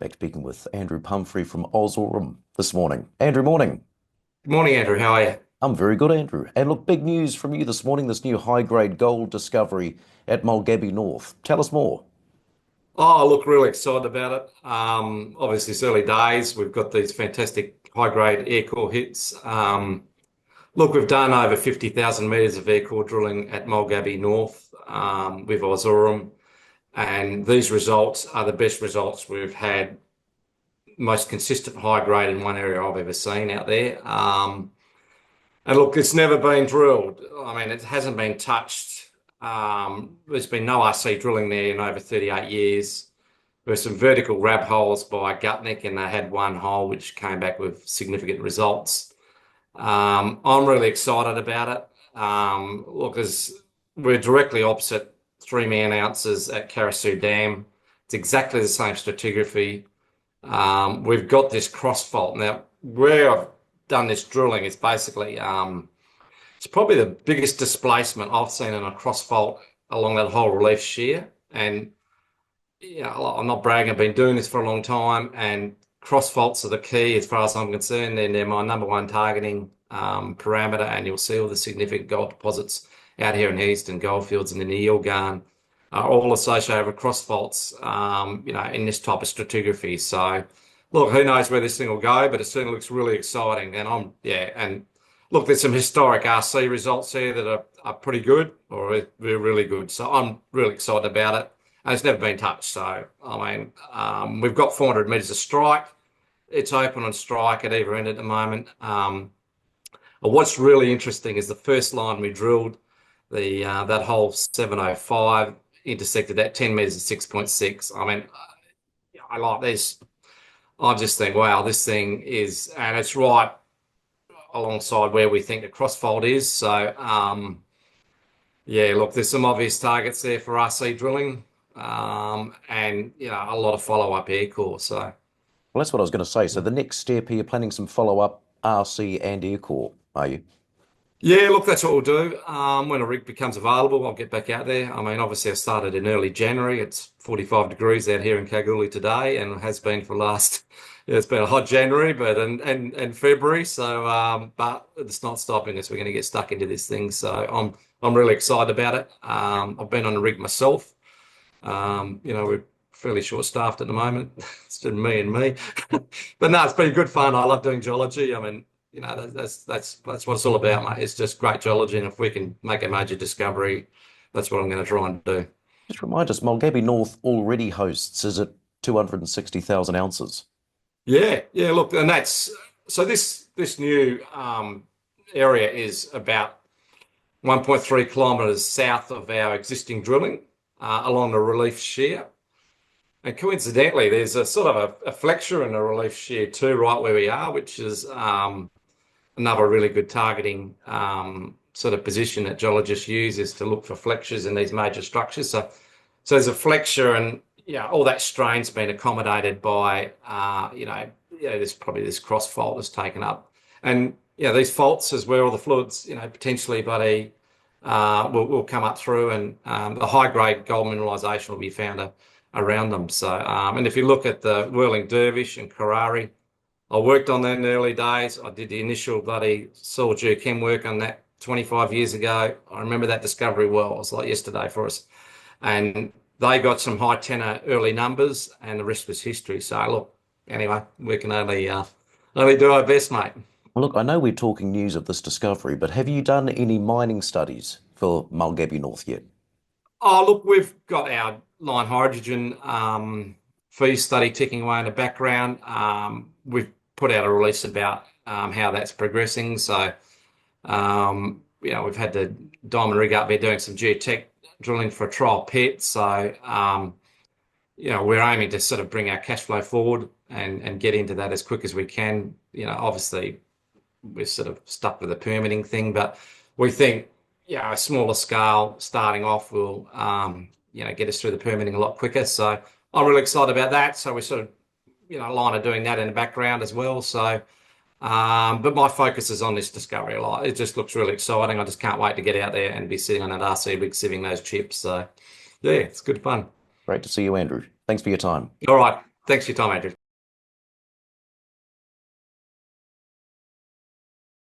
Back speaking with Andrew Pumphrey from OzAurum this morning. Andrew, morning. Good morning, Andrew. How are you? I'm very good, Andrew. And look, big news from you this morning, this new high-grade gold discovery at Mulgabbie North. Tell us more. Oh, look, really excited about it. Obviously, it's early days. We've got these fantastic high-grade Aircore hits. Look, we've done over 50,000 meters of Aircore drilling at Mulgabbie North with OzAurum, and these results are the best results we've had, most consistent high grade in one area I've ever seen out there. And look, it's never been drilled. I mean, it hasn't been touched. There's been no RC drilling there in over 38 years. There's some vertical rab holes by Gutnick, and they had one hole which came back with significant results. I'm really excited about it. Look, as we're directly opposite 3 man ounces at Carasue Dam. It's exactly the same stratigraphy. We've got this cross fault. Now, where I've done this drilling is basically it's probably the biggest displacement I've seen in a cross fault along that whole relief shear. And I'm not bragging, I've been doing this for a long time, and cross faults are the key as far as I'm concerned. They're my number one targeting parameter, and you'll see all the significant gold deposits out here in Eastern Goldfields and in the Yilgarn are all associated with cross faults, in this type of stratigraphy. So, look, who knows where this thing will go, but it certainly looks really exciting. And look, there's some historic RC results here that are pretty good, or they're really good. So I'm really excited about it. And it's never been touched. So, I mean, we've got 400 meters of strike. It's open on strike at either end at the moment. What's really interesting is the first line we drilled, that hole 705 intersected at 10 meters at 6.6. I mean, I like this. I just think, wow, this thing is, and it's right alongside where we think the crossfold is. So, yeah, look, there's some obvious targets there for RC drilling, and a lot of follow-up Aircore. So, Well, that's what I was going to say. So the next step here, you're planning some follow-up RC and Aircore, are you? yeah, look, that's what we'll do. When a rig becomes available, I'll get back out there. I mean, obviously, I started in early January. It's 45 degrees out here in Kalgoorlie today, and it has been for the last. Yeah, it's been a hot January, but and February. So, but it's not stopping us. We're going to get stuck into this thing. So I'm really excited about it. I've been on the rig myself. We're fairly short-staffed at the moment. It's just me and me. But no, it's been good fun. I love doing geology. I mean, that's what it's all about, mate. It's just great geology, and if we can make a major discovery, that's what I'm going to try and do. Just remind us, Mulgabbie North already hosts, is it 260,000 ounces? Yeah, yeah. Look, and that's so this new area is about 1.3 kilometres south of our existing drilling along the Relief Shear. And coincidentally, there's a sort of a flexure in the Relief Shear too, right where we are, which is another really good targeting sort of position that geologists use is to look for flexures in these major structures. So there's a flexure, and all that strain's been accommodated by there's probably this cross fault that's taken up, and these faults is where all the fluids potentially, buddy, will come up through, and the high grade gold mineralisation will be found around them. So and if you look at the Whirling Dervish and Karari, I worked on that in the early days. I did the initial bloody soil geochem work on that 25 years ago. I remember that discovery well. It was like yesterday for us. And they got some high tenor early numbers, and the rest was history. So look, anyway, we can only do our best, mate. Well, look, I know we're talking news of this discovery, but have you done any mining studies for Mulgabbie North yet? Oh, look, we've got our line hydrogen fee study ticking away in the background. We've put out a release about how that's progressing. So, we've had the diamond rig up there doing some geotech drilling for a trial pit. So, we're aiming to sort of bring our cash flow forward and get into that as quick as we can. Obviously, we're sort of stuck with the permitting thing, but we think, a smaller scale starting off will, get us through the permitting a lot quicker. So I'm really excited about that. So we're sort of, line of doing that in the background as well. So, but my focus is on this discovery a lot. It just looks really exciting. I just can't wait to get out there and be sitting on that RC rig sieving those chips. So yeah, it's good fun. Great to see you, Andrew. Thanks for your time. All right. Thanks for your time, Andrew.